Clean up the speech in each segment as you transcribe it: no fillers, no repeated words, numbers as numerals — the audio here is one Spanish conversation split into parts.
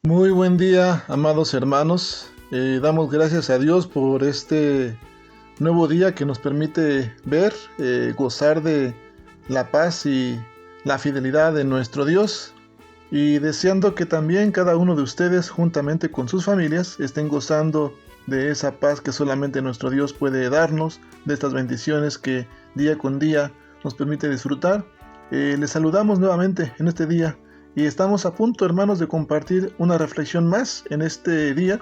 Muy buen día, amados hermanos. Damos gracias a Dios por este nuevo día que nos permite ver, gozar de la paz y la fidelidad de nuestro Dios. Y deseando que también cada uno de ustedes, juntamente con sus familias, estén gozando de esa paz que solamente nuestro Dios puede darnos, de estas bendiciones que día con día nos permite disfrutar. Les saludamos nuevamente en este día y estamos a punto, hermanos, de compartir una reflexión más en este día,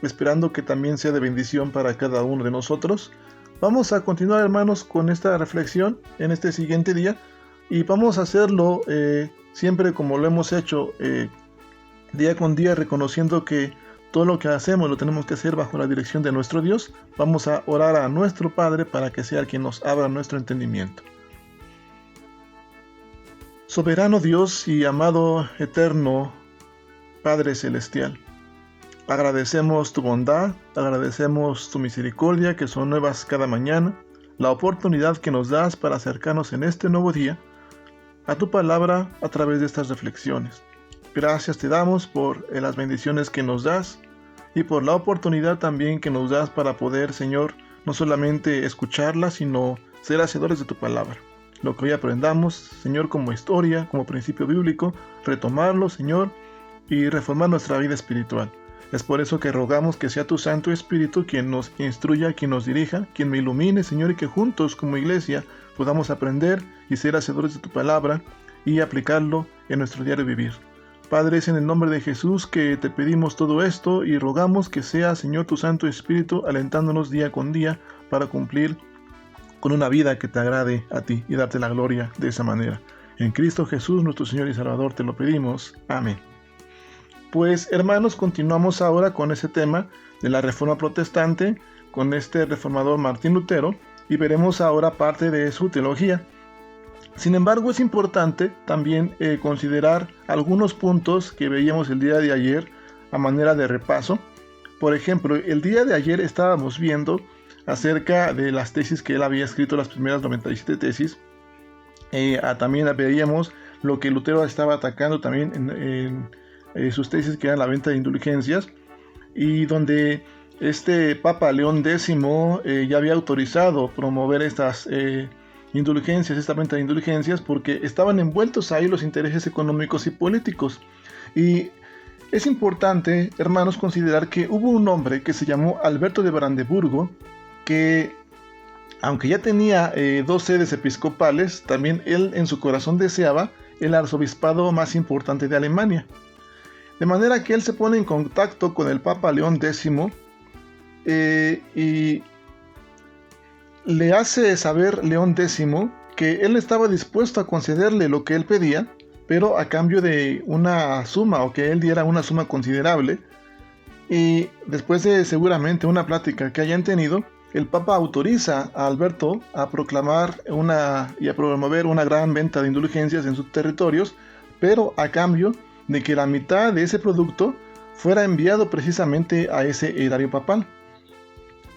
esperando que también sea de bendición para cada uno de nosotros. Vamos a continuar, hermanos, con esta reflexión en este siguiente día y vamos a hacerlo siempre como lo hemos hecho, día con día, reconociendo que todo lo que hacemos lo tenemos que hacer bajo la dirección de nuestro Dios. Vamos a orar a nuestro Padre para que sea quien nos abra nuestro entendimiento. Soberano Dios y amado eterno Padre Celestial, agradecemos tu bondad, agradecemos tu misericordia que son nuevas cada mañana, la oportunidad que nos das para acercarnos en este nuevo día a tu palabra a través de estas reflexiones. Gracias te damos por las bendiciones que nos das y por la oportunidad también que nos das para poder, Señor, no solamente escucharla, sino ser hacedores de tu palabra. Lo que hoy aprendamos, Señor, como historia, como principio bíblico, retomarlo, Señor, y reformar nuestra vida espiritual. Es por eso que rogamos que sea tu Santo Espíritu quien nos instruya, quien nos dirija, quien me ilumine, Señor, y que juntos como iglesia podamos aprender y ser hacedores de tu palabra y aplicarlo en nuestro diario vivir. Padre, es en el nombre de Jesús que te pedimos todo esto y rogamos que sea, Señor, tu Santo Espíritu alentándonos día con día para cumplir con una vida que te agrade a ti y darte la gloria de esa manera. En Cristo Jesús, nuestro Señor y Salvador, te lo pedimos. Amén. Pues, hermanos, continuamos ahora con ese tema de la Reforma Protestante, con este reformador Martín Lutero, y veremos ahora parte de su teología. Sin embargo, es importante también considerar algunos puntos que veíamos el día de ayer a manera de repaso. Por ejemplo, el día de ayer estábamos viendo acerca de las tesis que él había escrito, las primeras 97 tesis. También veíamos lo que Lutero estaba atacando también en sus tesis, que eran la venta de indulgencias, y donde este Papa León X ya había autorizado promover estas indulgencias, esta venta de indulgencias, porque estaban envueltos ahí los intereses económicos y políticos. Y es importante, hermanos, considerar que hubo un hombre que se llamó Alberto de Brandeburgo, que aunque ya tenía 2 sedes episcopales, también él en su corazón deseaba el arzobispado más importante de Alemania. De manera que él se pone en contacto con el Papa León X y le hace saber León X que él estaba dispuesto a concederle lo que él pedía, pero a cambio de una suma, o que él diera una suma considerable. Y después de seguramente una plática que hayan tenido, el Papa autoriza a Alberto a proclamar y a promover una gran venta de indulgencias en sus territorios, pero a cambio de que la mitad de ese producto fuera enviado precisamente a ese erario papal.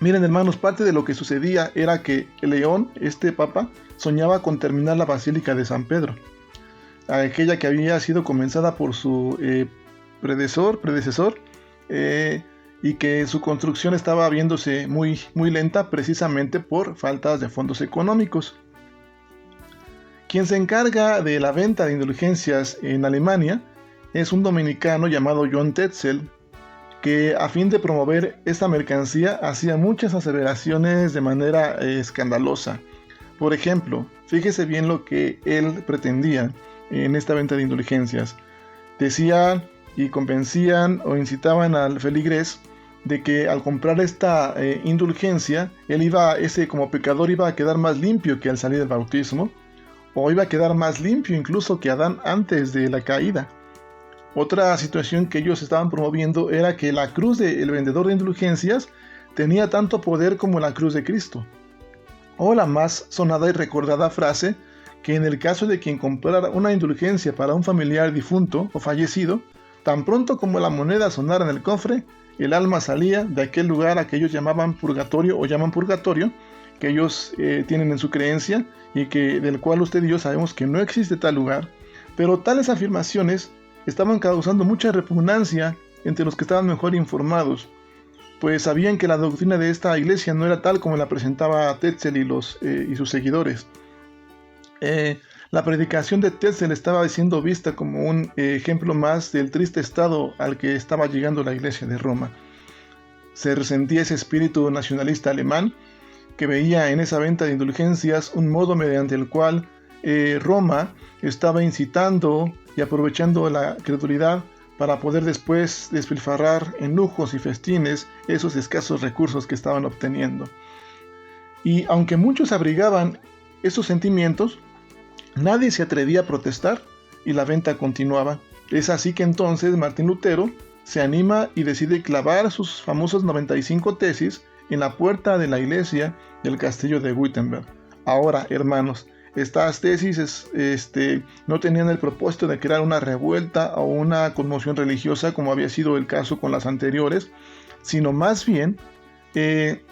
Miren, hermanos, parte de lo que sucedía era que León, este papa, soñaba con terminar la Basílica de San Pedro, aquella que había sido comenzada por su predecesor, y que su construcción estaba viéndose muy lenta precisamente por faltas de fondos económicos. Quien se encarga de la venta de indulgencias en Alemania es un dominicano llamado John Tetzel, que a fin de promover esta mercancía hacía muchas aseveraciones de manera escandalosa. Por ejemplo, fíjese bien lo que él pretendía en esta venta de indulgencias. Decía y convencían o incitaban al feligrés de que al comprar esta indulgencia, ese como pecador iba a quedar más limpio que al salir del bautismo, o iba a quedar más limpio incluso que Adán antes de la caída. Otra situación que ellos estaban promoviendo era que la cruz del vendedor de indulgencias tenía tanto poder como la cruz de Cristo. O la más sonada y recordada frase, que en el caso de quien comprara una indulgencia para un familiar difunto o fallecido, tan pronto como la moneda sonara en el cofre, el alma salía de aquel lugar a que ellos llamaban purgatorio o llaman purgatorio, que ellos tienen en su creencia y del cual usted y yo sabemos que no existe tal lugar. Pero tales afirmaciones estaban causando mucha repugnancia entre los que estaban mejor informados, pues sabían que la doctrina de esta iglesia no era tal como la presentaba Tetzel y sus seguidores. La predicación de Tetzel estaba siendo vista como un ejemplo más del triste estado al que estaba llegando la iglesia de Roma. Se resentía ese espíritu nacionalista alemán que veía en esa venta de indulgencias un modo mediante el cual Roma estaba incitando y aprovechando la credulidad para poder después despilfarrar en lujos y festines esos escasos recursos que estaban obteniendo. Y aunque muchos abrigaban esos sentimientos, nadie se atrevía a protestar y la venta continuaba. Es así que entonces Martín Lutero se anima y decide clavar sus famosas 95 tesis en la puerta de la iglesia del castillo de Wittenberg. Ahora, hermanos, estas tesis no tenían el propósito de crear una revuelta o una conmoción religiosa como había sido el caso con las anteriores, sino más bien que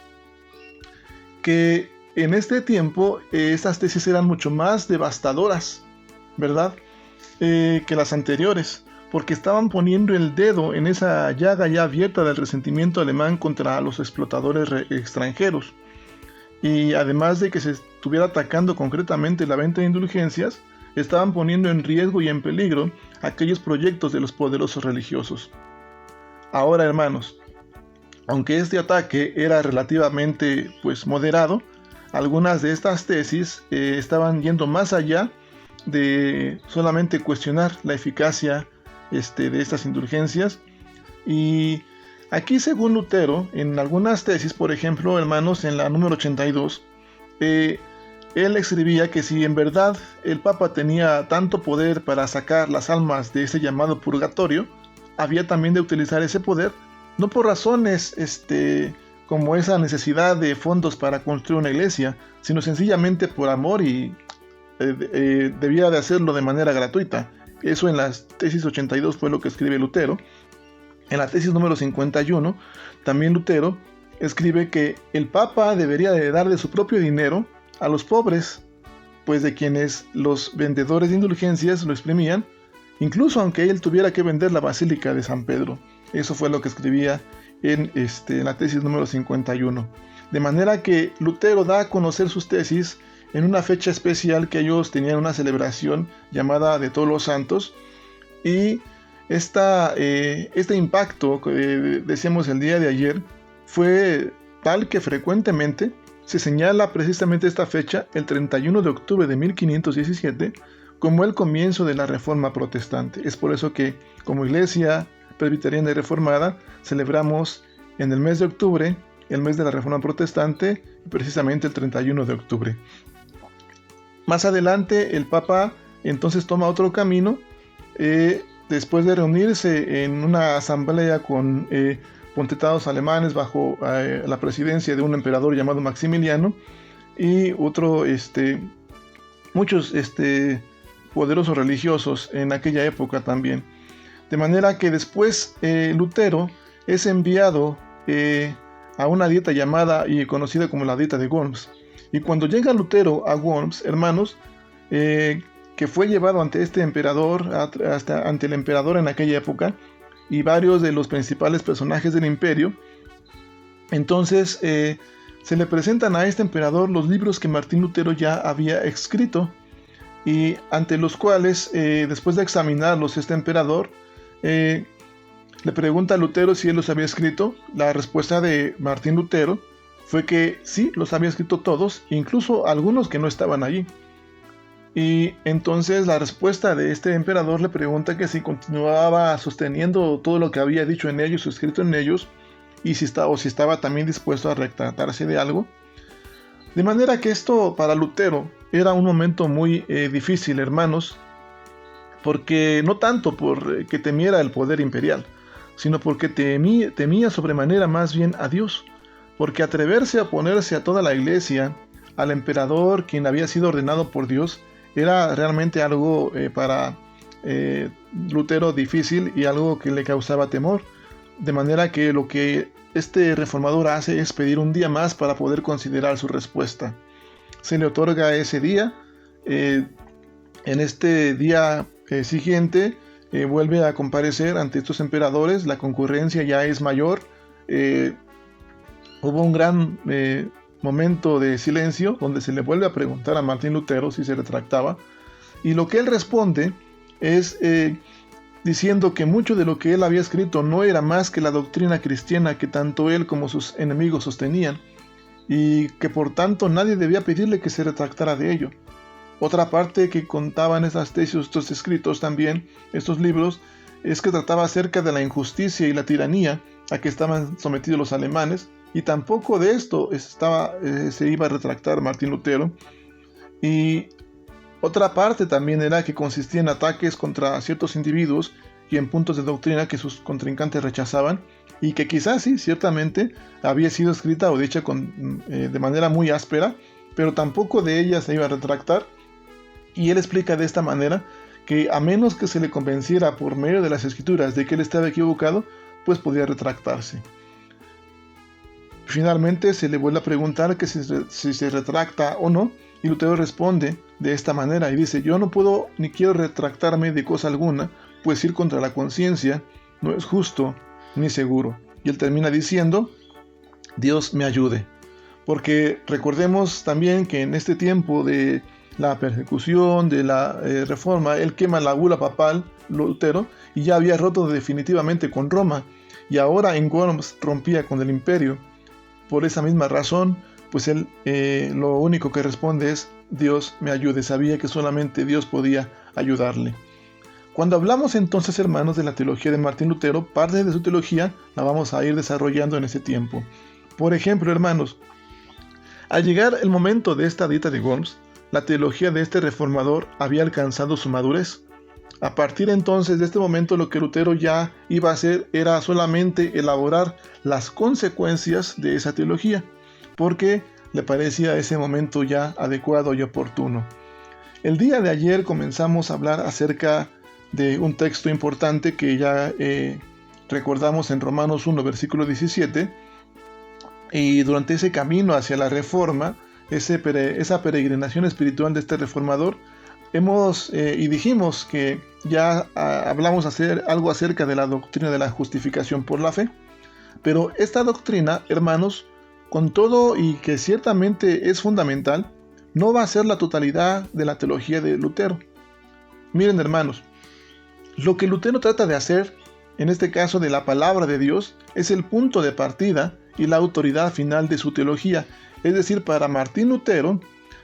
en este tiempo estas tesis eran mucho más devastadoras, ¿verdad? Que las anteriores, porque estaban poniendo el dedo en esa llaga ya abierta del resentimiento alemán contra los explotadores extranjeros. Y además de que se estuviera atacando concretamente la venta de indulgencias, estaban poniendo en riesgo y en peligro aquellos proyectos de los poderosos religiosos. Ahora, hermanos, aunque este ataque era relativamente moderado, algunas de estas tesis estaban yendo más allá de solamente cuestionar la eficacia de estas indulgencias. Y aquí, según Lutero, en algunas tesis, por ejemplo, hermanos, en la número 82, él escribía que si en verdad el Papa tenía tanto poder para sacar las almas de ese llamado purgatorio, había también de utilizar ese poder, no por razones como esa necesidad de fondos para construir una iglesia, sino sencillamente por amor y debía de hacerlo de manera gratuita. Eso en la tesis 82 fue lo que escribe Lutero. En la tesis número 51, también Lutero escribe que el Papa debería de dar de su propio dinero a los pobres, pues de quienes los vendedores de indulgencias lo exprimían, incluso aunque él tuviera que vender la Basílica de San Pedro. Eso fue lo que escribía en la tesis número 51. De manera que Lutero da a conocer sus tesis en una fecha especial que ellos tenían una celebración llamada de Todos los Santos, y este impacto que decíamos el día de ayer fue tal que frecuentemente se señala precisamente esta fecha, el 31 de octubre de 1517, como el comienzo de la Reforma Protestante. Es por eso que como Iglesia Presbiteriana y Reformada celebramos en el mes de octubre, el mes de la Reforma Protestante, precisamente el 31 de octubre. Más adelante el Papa entonces toma otro camino, después de reunirse en una asamblea con potentados alemanes bajo la presidencia de un emperador llamado Maximiliano y muchos poderosos religiosos en aquella época también. De manera que después Lutero es enviado a una dieta llamada y conocida como la dieta de Worms. Y cuando llega Lutero a Worms, hermanos, que fue llevado ante este emperador, ante el emperador en aquella época, y varios de los principales personajes del imperio, entonces se le presentan a este emperador los libros que Martín Lutero ya había escrito, y ante los cuales, después de examinarlos, este emperador le pregunta a Lutero si él los había escrito. La respuesta de Martín Lutero fue que sí, los había escrito todos, incluso algunos que no estaban allí. Y entonces la respuesta de este emperador le pregunta que si continuaba sosteniendo todo lo que había dicho en ellos o escrito en ellos, y si estaba también dispuesto a retractarse de algo. De manera que esto para Lutero era un momento muy difícil, hermanos, porque no tanto porque temiera el poder imperial, sino porque temía sobremanera más bien a Dios, porque atreverse a oponerse a toda la iglesia, al emperador quien había sido ordenado por Dios, era realmente algo para Lutero difícil y algo que le causaba temor. De manera que lo que este reformador hace es pedir un día más para poder considerar su respuesta. Se le otorga ese día. En este día siguiente, vuelve a comparecer ante estos emperadores, la concurrencia ya es mayor, hubo un gran momento de silencio donde se le vuelve a preguntar a Martín Lutero si se retractaba, y lo que él responde es diciendo que mucho de lo que él había escrito no era más que la doctrina cristiana que tanto él como sus enemigos sostenían, y que por tanto nadie debía pedirle que se retractara de ello. Otra parte que contaban estas tesis, estos escritos también, estos libros, es que trataba acerca de la injusticia y la tiranía a que estaban sometidos los alemanes, y tampoco de esto se iba a retractar Martín Lutero. Y otra parte también era que consistía en ataques contra ciertos individuos y en puntos de doctrina que sus contrincantes rechazaban, y que quizás sí, ciertamente, había sido escrita o dicha de manera muy áspera, pero tampoco de ella se iba a retractar. Y él explica de esta manera que a menos que se le convenciera por medio de las escrituras de que él estaba equivocado, pues podía retractarse. Finalmente se le vuelve a preguntar que si se retracta o no, y Lutero responde de esta manera y dice: yo no puedo ni quiero retractarme de cosa alguna, pues ir contra la conciencia no es justo ni seguro. Y él termina diciendo: Dios me ayude. Porque recordemos también que en este tiempo de la persecución, de la reforma, él quema la bula papal, Lutero, y ya había roto definitivamente con Roma, y ahora en Worms rompía con el imperio. Por esa misma razón, pues él lo único que responde es: Dios me ayude. Sabía que solamente Dios podía ayudarle. Cuando hablamos entonces, hermanos, de la teología de Martín Lutero, parte de su teología la vamos a ir desarrollando en ese tiempo. Por ejemplo, hermanos, al llegar el momento de esta dita de Worms, la teología de este reformador había alcanzado su madurez. A partir entonces de este momento, lo que Lutero ya iba a hacer era solamente elaborar las consecuencias de esa teología, porque le parecía ese momento ya adecuado y oportuno. El día de ayer comenzamos a hablar acerca de un texto importante que ya recordamos en Romanos 1, versículo 17, y durante ese camino hacia la reforma, esa peregrinación espiritual de este reformador, y dijimos que ya hablamos algo acerca de la doctrina de la justificación por la fe, pero esta doctrina, hermanos, con todo y que ciertamente es fundamental, no va a ser la totalidad de la teología de Lutero. Miren, hermanos, lo que Lutero trata de hacer, en este caso de la palabra de Dios, es el punto de partida y la autoridad final de su teología. Es decir, para Martín Lutero,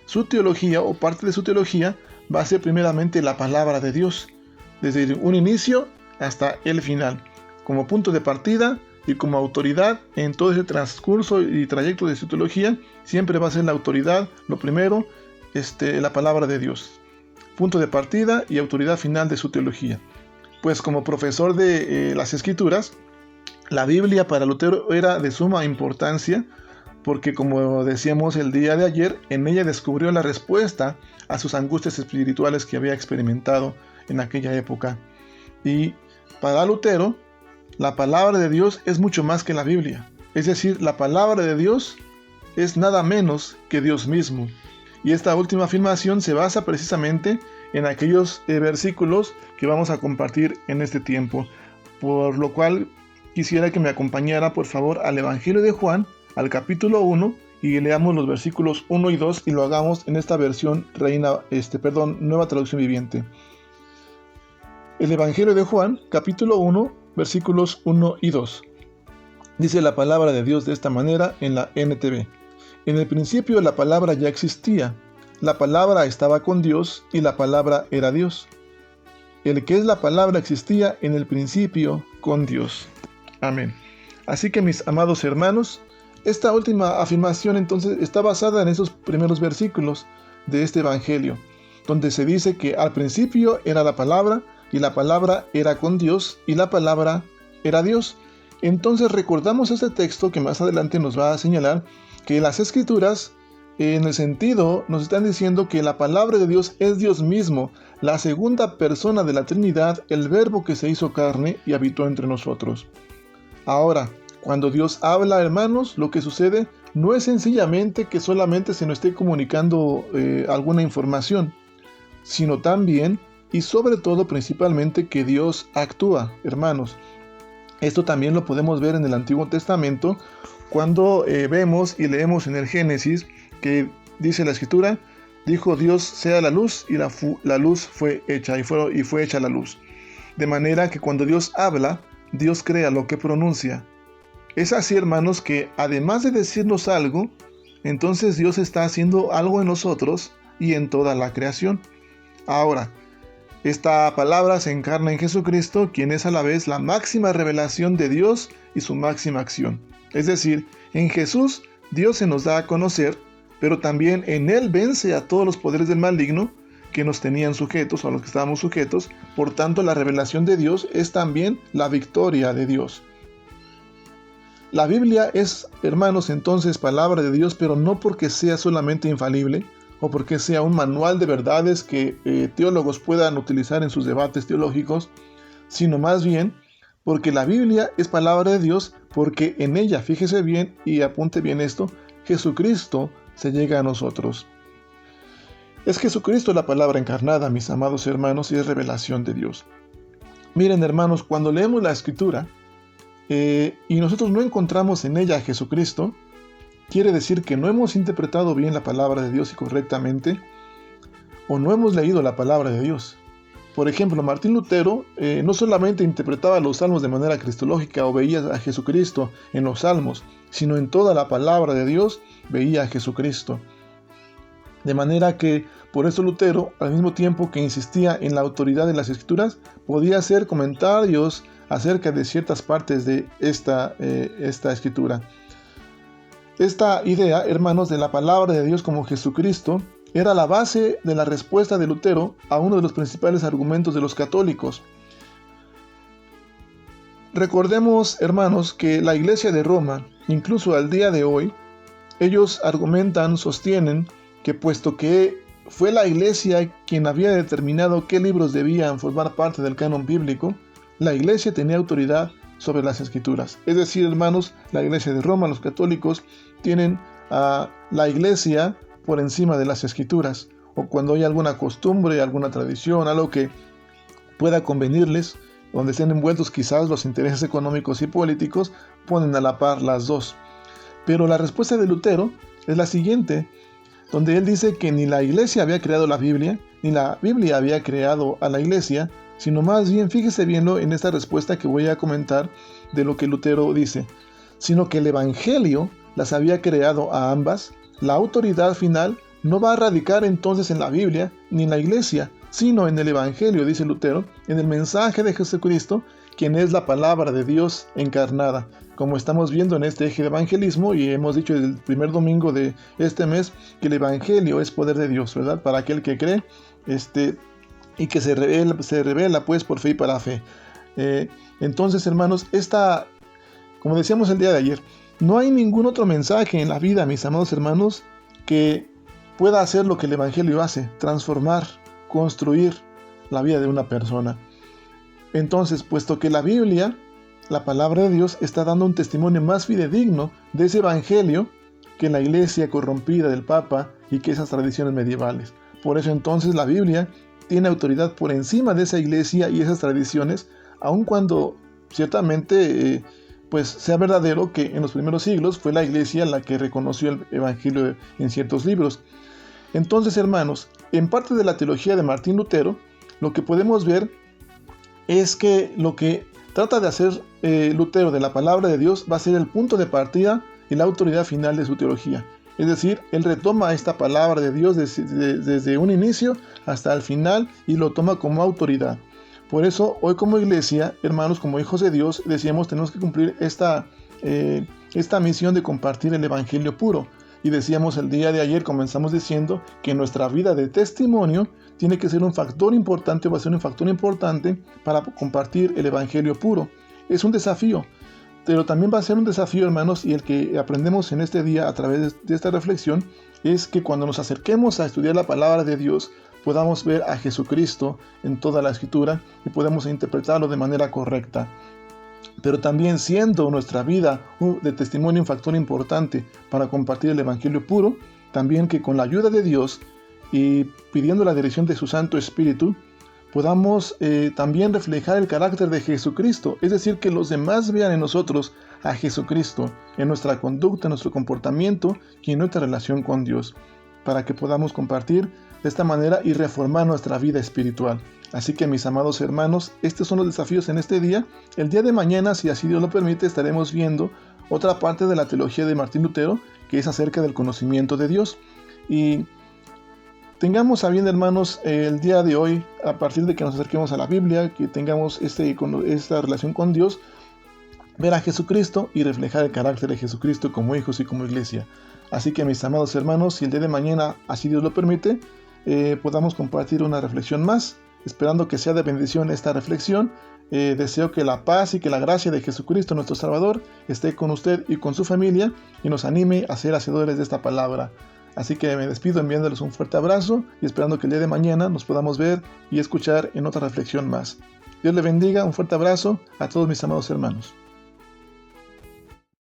su teología o parte de su teología va a ser primeramente la palabra de Dios, desde un inicio hasta el final, como punto de partida y como autoridad en todo ese transcurso y trayecto de su teología. Siempre va a ser la autoridad, lo primero, la palabra de Dios, punto de partida y autoridad final de su teología. Pues como profesor de las Escrituras, la Biblia para Lutero era de suma importancia, porque como decíamos el día de ayer, en ella descubrió la respuesta a sus angustias espirituales que había experimentado en aquella época. Y para Lutero, la palabra de Dios es mucho más que la Biblia. Es decir, la palabra de Dios es nada menos que Dios mismo. Y esta última afirmación se basa precisamente en aquellos versículos que vamos a compartir en este tiempo. Por lo cual quisiera que me acompañara por favor al Evangelio de Juan, al capítulo 1, y leamos los versículos 1 y 2 y lo hagamos en esta versión Nueva Traducción Viviente. El Evangelio de Juan, capítulo 1, versículos 1 y 2. Dice la palabra de Dios de esta manera en la NTV. En el principio la palabra ya existía. La palabra estaba con Dios y la palabra era Dios. El que es la palabra existía en el principio con Dios. Amén. Así que mis amados hermanos, esta última afirmación entonces está basada en esos primeros versículos de este Evangelio, donde se dice que al principio era la palabra y la palabra era con Dios y la palabra era Dios. Entonces recordamos este texto que más adelante nos va a señalar que las Escrituras en el sentido nos están diciendo que la palabra de Dios es Dios mismo, la segunda persona de la Trinidad, el Verbo que se hizo carne y habitó entre nosotros. Ahora, cuando Dios habla, hermanos, lo que sucede no es sencillamente que solamente se nos esté comunicando alguna información, sino también y sobre todo principalmente que Dios actúa, hermanos. Esto también lo podemos ver en el Antiguo Testamento cuando vemos y leemos en el Génesis que dice la Escritura, dijo Dios sea la luz y la luz fue hecha y fue hecha la luz. De manera que cuando Dios habla, Dios crea lo que pronuncia. Es así, hermanos, que además de decirnos algo, entonces Dios está haciendo algo en nosotros y en toda la creación. Ahora, esta palabra se encarna en Jesucristo, quien es a la vez la máxima revelación de Dios y su máxima acción. Es decir, en Jesús Dios se nos da a conocer, pero también en Él vence a todos los poderes del maligno que nos tenían sujetos o a los que estábamos sujetos. Por tanto, la revelación de Dios es también la victoria de Dios. La Biblia es, hermanos, entonces palabra de Dios, pero no porque sea solamente infalible o porque sea un manual de verdades que teólogos puedan utilizar en sus debates teológicos, sino más bien porque la Biblia es palabra de Dios, porque en ella, fíjese bien y apunte bien esto, Jesucristo se llega a nosotros. Es Jesucristo la palabra encarnada, mis amados hermanos, y es revelación de Dios. Miren, hermanos, cuando leemos la Escritura y nosotros no encontramos en ella a Jesucristo, quiere decir que no hemos interpretado bien la palabra de Dios y correctamente, o no hemos leído la palabra de Dios. Por ejemplo, Martín Lutero no solamente interpretaba los salmos de manera cristológica o veía a Jesucristo en los salmos, sino en toda la palabra de Dios veía a Jesucristo. De manera que, por eso Lutero, al mismo tiempo que insistía en la autoridad de las Escrituras, podía hacer comentarios acerca de ciertas partes de esta Escritura. Esta idea, hermanos, de la palabra de Dios como Jesucristo, era la base de la respuesta de Lutero a uno de los principales argumentos de los católicos. Recordemos, hermanos, que la Iglesia de Roma, incluso al día de hoy, ellos sostienen que puesto que fue la Iglesia quien había determinado qué libros debían formar parte del canon bíblico, la Iglesia tenía autoridad sobre las Escrituras. Es decir, hermanos, la Iglesia de Roma, los católicos, tienen a la Iglesia por encima de las Escrituras, o cuando hay alguna costumbre, alguna tradición, algo que pueda convenirles, donde estén envueltos quizás los intereses económicos y políticos, ponen a la par las dos. Pero la respuesta de Lutero es la siguiente, donde él dice que ni la Iglesia había creado la Biblia, ni la Biblia había creado a la Iglesia, sino más bien, fíjese bien en esta respuesta que voy a comentar de lo que Lutero dice, sino que el Evangelio las había creado a ambas. La autoridad final no va a radicar entonces en la Biblia ni en la Iglesia, sino en el Evangelio, dice Lutero, en el mensaje de Jesucristo, quien es la palabra de Dios encarnada. Como estamos viendo en este eje de evangelismo, y hemos dicho el primer domingo de este mes, que el Evangelio es poder de Dios, ¿verdad? Para aquel que cree, y que se revela pues por fe y para fe. Entonces, hermanos, como decíamos el día de ayer, no hay ningún otro mensaje en la vida, mis amados hermanos, que pueda hacer lo que el Evangelio hace, transformar, construir la vida de una persona. Entonces, puesto que la Biblia, la palabra de Dios, está dando un testimonio más fidedigno de ese Evangelio que la Iglesia corrompida del Papa y que esas tradiciones medievales. Por eso entonces la Biblia tiene autoridad por encima de esa Iglesia y esas tradiciones, aun cuando ciertamente pues sea verdadero que en los primeros siglos fue la Iglesia la que reconoció el Evangelio en ciertos libros. Entonces, hermanos, en parte de la teología de Martín Lutero, lo que podemos ver es que lo que trata de hacer Lutero de la palabra de Dios va a ser el punto de partida y la autoridad final de su teología. Es decir, él retoma esta palabra de Dios desde un inicio hasta el final y lo toma como autoridad. Por eso, hoy como iglesia, hermanos, como hijos de Dios, decíamos, tenemos que cumplir esta misión de compartir el Evangelio puro. Y decíamos el día de ayer, comenzamos diciendo que nuestra vida de testimonio tiene que ser un factor importante, va a ser un factor importante para compartir el Evangelio puro. Es un desafío, pero también va a ser un desafío, hermanos, y el que aprendemos en este día a través de esta reflexión es que cuando nos acerquemos a estudiar la palabra de Dios, podamos ver a Jesucristo en toda la Escritura y podamos interpretarlo de manera correcta. Pero también siendo nuestra vida de testimonio un factor importante para compartir el Evangelio puro, también que con la ayuda de Dios y pidiendo la dirección de su Santo Espíritu, podamos también reflejar el carácter de Jesucristo, es decir, que los demás vean en nosotros a Jesucristo, en nuestra conducta, en nuestro comportamiento y en nuestra relación con Dios, para que podamos compartir de esta manera y reformar nuestra vida espiritual. Así que, mis amados hermanos, estos son los desafíos en este día. El día de mañana, si así Dios lo permite, estaremos viendo otra parte de la teología de Martín Lutero, que es acerca del conocimiento de Dios. Y tengamos a bien, hermanos, el día de hoy, a partir de que nos acerquemos a la Biblia, que tengamos esta relación con Dios, ver a Jesucristo y reflejar el carácter de Jesucristo como hijos y como iglesia. Así que, mis amados hermanos, si el día de mañana, así Dios lo permite, podamos compartir una reflexión más, esperando que sea de bendición esta reflexión. Deseo que la paz y que la gracia de Jesucristo nuestro Salvador esté con usted y con su familia y nos anime a ser hacedores de esta palabra. Así que me despido enviándoles un fuerte abrazo y esperando que el día de mañana nos podamos ver y escuchar en otra reflexión más. Dios le bendiga, un fuerte abrazo a todos mis amados hermanos.